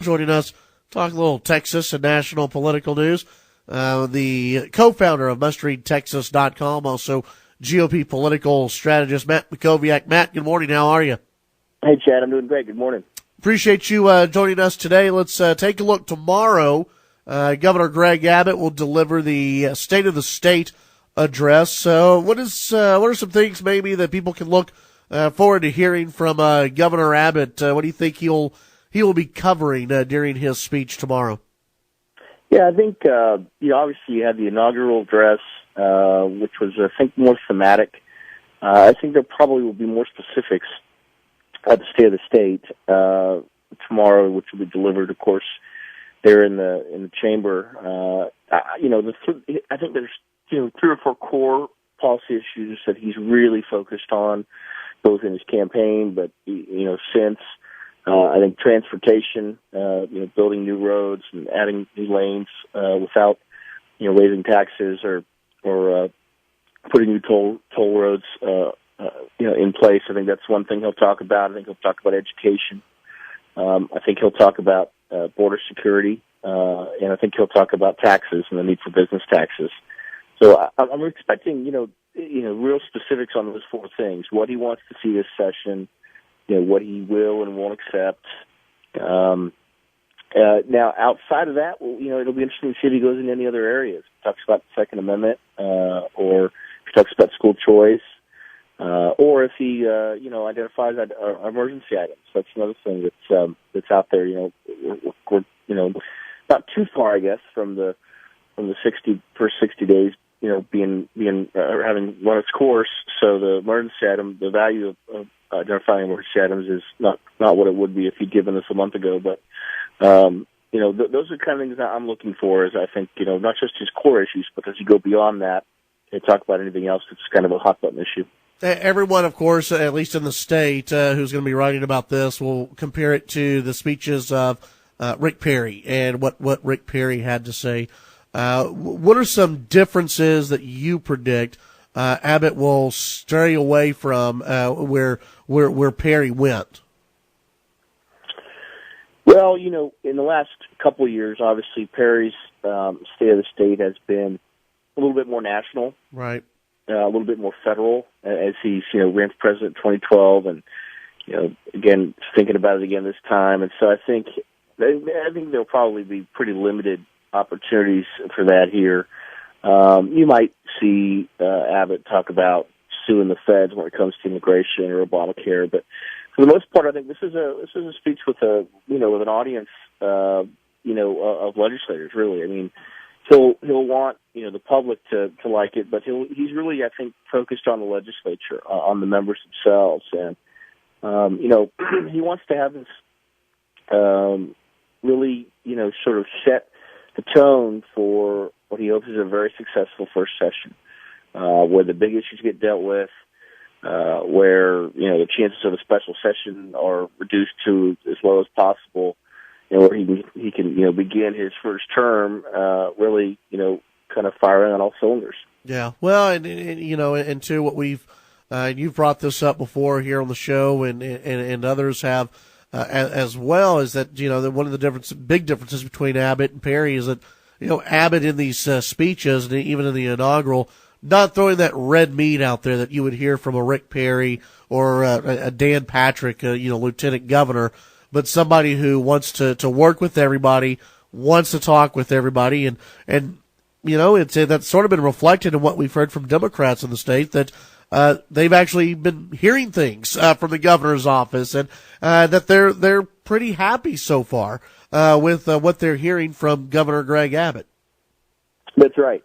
joining us, talk a little Texas and national political news. The co-founder of MustReadTexas.com, also GOP political strategist, Matt Mackowiak. Matt, good morning. How are you? Hey, Chad. I'm doing great. Good morning. Appreciate you joining us today. Let's take a look tomorrow. Governor Greg Abbott will deliver the State of the State address. So what are some things maybe that people can look forward to hearing from Governor Abbott? What do you think he will be covering during his speech tomorrow? Yeah, I think obviously you had the inaugural address, which was I think more thematic. I think there probably will be more specifics at the State of the State tomorrow, which will be delivered, of course, there in the chamber. I think there's 3 or 4 core policy issues that he's really focused on, both in his campaign, but since. I think transportation, building new roads and adding new lanes without, raising taxes or putting new toll roads, in place. I think that's one thing he'll talk about. I think he'll talk about education. I think he'll talk about border security, and I think he'll talk about taxes and the need for business taxes. So I'm expecting, real specifics on those 4 things: what he wants to see this session, what he will and won't accept. Now, outside of that, it'll be interesting to see if he goes into any other areas. If he talks about the Second Amendment, or if he talks about school choice, or if he, identifies emergency items. That's another thing that's out there. We're not too far, I guess, from the first 60 days, being having run its course. So the emergency item, the value of identifying emergency items is not what it would be if he'd given us a month ago. But, those are the kind of things that I'm looking for, is I think, not just his core issues, but as you go beyond that and talk about anything else that's kind of a hot button issue. Everyone, of course, at least in the state, who's going to be writing about this will compare it to the speeches of Rick Perry and what Rick Perry had to say. What are some differences that you predict Abbott will stray away from where Perry went? Well, in the last couple of years, obviously Perry's State of the State has been a little bit more national, right? A little bit more federal, as he's ran for president in 2012, and again thinking about it again this time. And so I think there'll probably be pretty limited opportunities for that here. You might see Abbott talk about suing the feds when it comes to immigration or Obamacare, but for the most part, I think this is a speech with with an audience of legislators. Really, I mean, he'll want the public to like it, but he's really, I think, focused on the legislature, on the members themselves, and he wants to have this really sort of set the tone for what he hopes is a very successful first session, where the big issues get dealt with, where the chances of a special session are reduced to as low as possible, where he can begin his first term really kind of firing on all cylinders. Yeah, well, and to what you've brought this up before here on the show, and others have as well, is that that one of the big differences between Abbott and Perry is that Abbott in these speeches and even in the inaugural, not throwing that red meat out there that you would hear from a Rick Perry or a Dan Patrick, lieutenant governor, but somebody who wants to work with everybody, wants to talk with everybody, and that's sort of been reflected in what we've heard from Democrats in the state, that they've actually been hearing things from the governor's office, and that they're pretty happy so far with what they're hearing from Governor Greg Abbott. That's right.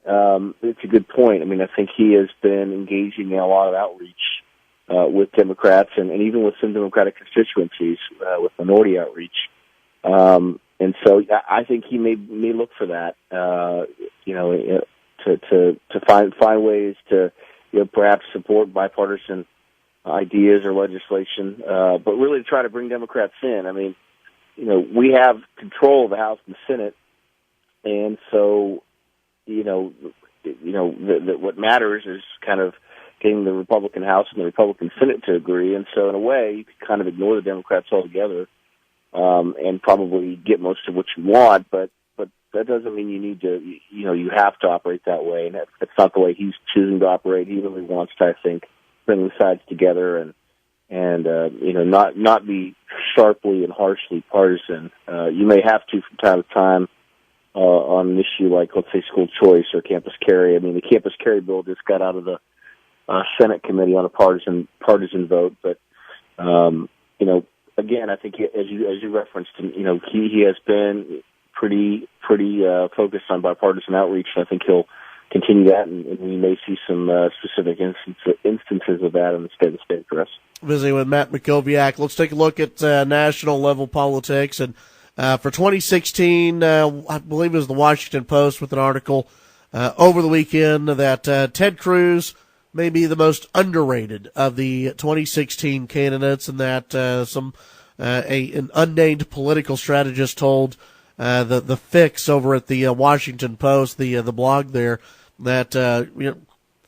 It's a good point. I mean, I think he has been engaging in a lot of outreach with Democrats and even with some Democratic constituencies with minority outreach. And so I think he may look for that, to find ways to perhaps support bipartisan ideas or legislation, but really to try to bring Democrats in. I mean, we have control of the House and the Senate, and so what matters is kind of getting the Republican House and the Republican Senate to agree. And so in a way, you could kind of ignore the Democrats altogether and probably get most of what you want, but that doesn't mean you need to, you have to operate that way, and that's not the way he's choosing to operate. He really wants to, I think, bring the sides together and not be sharply and harshly partisan. You may have to from time to time on an issue like, let's say, school choice or campus carry. I mean, the campus carry bill just got out of the Senate committee on a partisan vote, but again, I think as you referenced, he has been pretty focused on bipartisan outreach, and I think he'll continue that, and we may see some specific instances of that in the state address. Visiting with Matt Mackowiak. Let's take a look at national level politics, and for 2016, I believe it was the Washington Post with an article over the weekend that Ted Cruz may be the most underrated of the 2016 candidates, and that an unnamed political strategist told the Fix over at the Washington Post, the blog there, that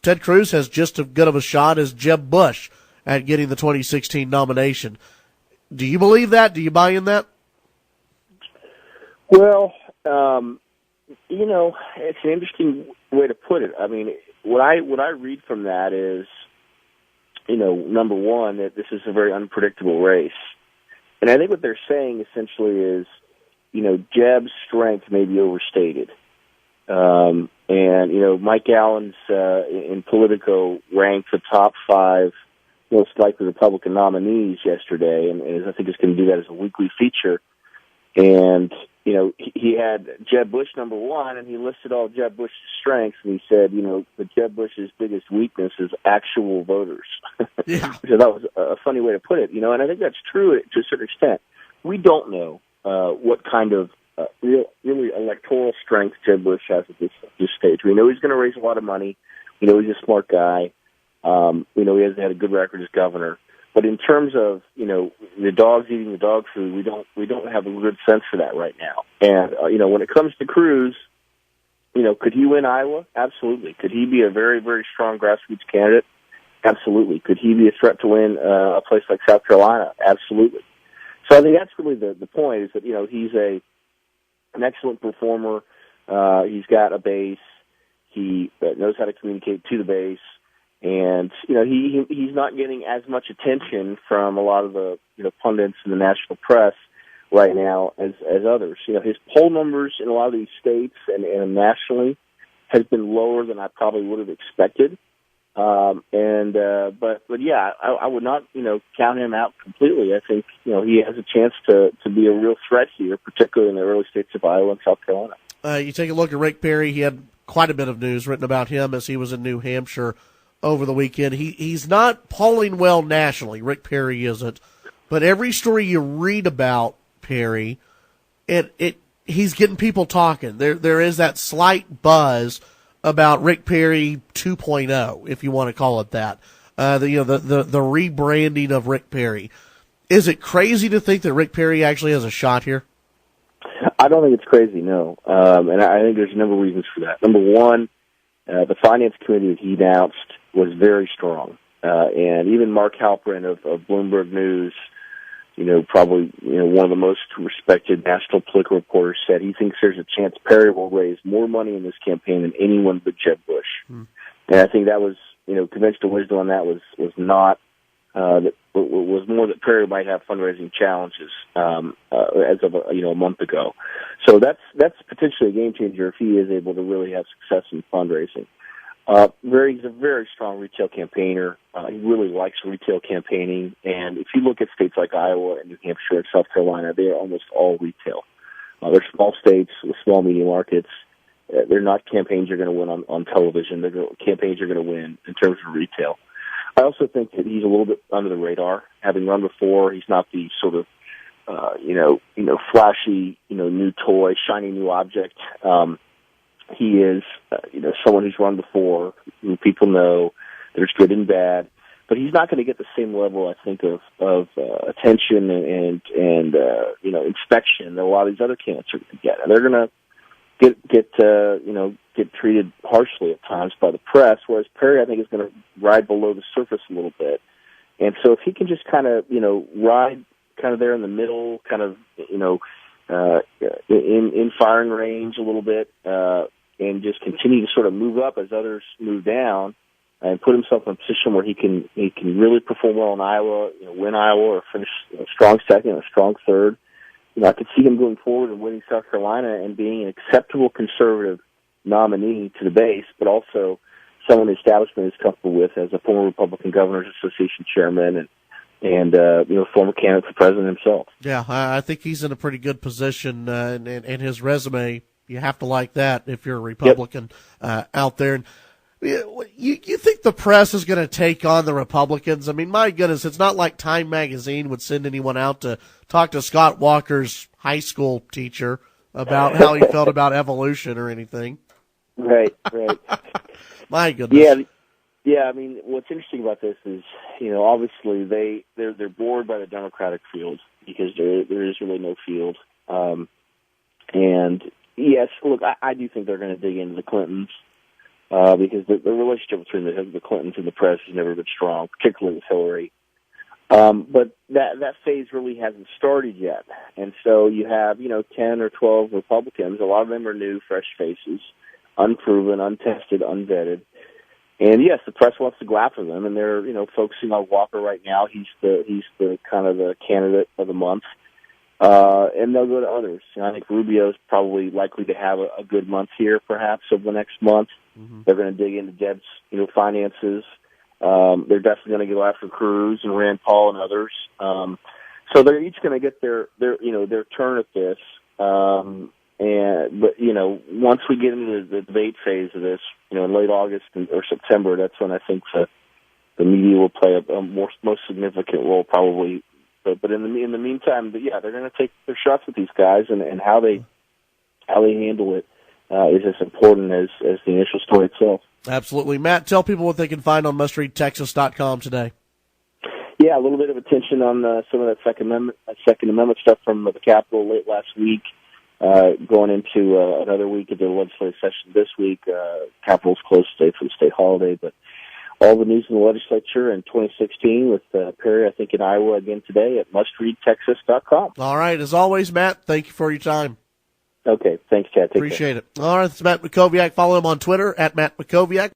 Ted Cruz has just as good of a shot as Jeb Bush at getting the 2016 nomination. Do you believe that? Do you buy in that? Well, it's an interesting way to put it. I mean, what I read from that is, number one, that this is a very unpredictable race. And I think what they're saying essentially is, Jeb's strength may be overstated. And Mike Allen's in Politico ranked the top 5 most likely Republican nominees yesterday, and I think it's going to do that as a weekly feature. And, he had Jeb Bush number 1, and he listed all Jeb Bush's strengths, and he said, that Jeb Bush's biggest weakness is actual voters. Yeah. So that was a funny way to put it, and I think that's true to a certain extent. We don't know what kind of really electoral strength Jeb Bush has at this stage. We know he's going to raise a lot of money. We know he's a smart guy. We know he has had a good record as governor. But in terms of, the dogs eating the dog food, we don't have a good sense for that right now. And, when it comes to Cruz, could he win Iowa? Absolutely. Could he be a very, very strong grassroots candidate? Absolutely. Could he be a threat to win a place like South Carolina? Absolutely. So I think that's really the point, is that, he's an excellent performer. He's got a base. He knows how to communicate to the base. And, he's not getting as much attention from a lot of the, pundits in the national press right now as others. His poll numbers in a lot of these states and nationally has been lower than I probably would have expected. But yeah, I would not, count him out completely. I think, he has a chance to be a real threat here, particularly in the early states of Iowa and South Carolina. You take a look at Rick Perry. He had quite a bit of news written about him as he was in New Hampshire over the weekend. He's not polling well nationally. Rick Perry isn't. But every story you read about Perry, he's getting people talking. There is that slight buzz about Rick Perry 2.0, if you want to call it that. The rebranding of Rick Perry. Is it crazy to think that Rick Perry actually has a shot here? I don't think it's crazy, no. And I think there's a number of reasons for that. Number one, the finance committee that he announced was very strong. And even Mark Halperin of Bloomberg News, probably one of the most respected national political reporters, said he thinks there's a chance Perry will raise more money in this campaign than anyone but Jeb Bush. And I think that was, conventional wisdom on that was not was more that Perry might have fundraising challenges as of a month ago. So that's potentially a game changer if he is able to really have success in fundraising. He's a very strong retail campaigner. He really likes retail campaigning. And if you look at states like Iowa and New Hampshire and South Carolina, they are almost all retail. They're small states with small media markets. They're not campaigns you're going to win on television. They're campaigns you're going to win in terms of retail. I also think that he's a little bit under the radar. Having run before, he's not the sort of, flashy, new toy, shiny new object. He is, someone who's run before, who people know. There's good and bad, but he's not going to get the same level, I think, of attention and inspection that a lot of these other candidates are going to get. And they're going to get treated harshly at times by the press, whereas Perry, I think, is going to ride below the surface a little bit. And so if he can just kind of, ride kind of there in the middle, kind of, in firing range a little bit, and just continue to sort of move up as others move down, and put himself in a position where he can really perform well in Iowa, win Iowa or finish a strong second or a strong third. I could see him going forward and winning South Carolina and being an acceptable conservative nominee to the base, but also someone the establishment is comfortable with as a former Republican Governors Association chairman and former candidate for president himself. Yeah, I think he's in a pretty good position, and his resume, you have to like that if you're a Republican out there. And you think the press is going to take on the Republicans? I mean, my goodness, it's not like Time Magazine would send anyone out to talk to Scott Walker's high school teacher about how he felt about evolution or anything. Right. My goodness. Yeah. I mean, what's interesting about this is, obviously they're bored by the Democratic field because there is really no field. And yes, look, I do think they're going to dig into the Clintons because the relationship between the Clintons and the press has never been strong, particularly with Hillary. But that phase really hasn't started yet, and so you have 10 or 12 Republicans. A lot of them are new, fresh faces, unproven, untested, unvetted. And yes, the press wants to go after them, and they're focusing on Walker right now. He's the kind of the candidate of the month, and they'll go to others. I think Rubio's probably likely to have a good month here, perhaps over the next month. Mm-hmm. They're going to dig into Deb's finances. They're definitely going to go after Cruz and Rand Paul and others. So they're each going to get their turn at this. But once we get into the debate phase of this, in late August or September, that's when I think the media will play a most significant role, probably. But in the meantime, they're going to take their shots with these guys, and how they handle it is as important as the initial story itself. Absolutely. Matt, tell people what they can find on mustreadtexas.com today. Yeah, a little bit of attention on some of that Second Amendment stuff from the Capitol late last week, going into another week of the legislative session this week. Capitol's closed today for the state holiday, but all the news in the legislature in 2016 with Perry, I think, in Iowa again today at mustreadtexas.com. All right. As always, Matt, thank you for your time. Okay. Thanks, Chad. Appreciate it. All right. That's Matt Mackowiak. Follow him on Twitter at Matt Mackowiak.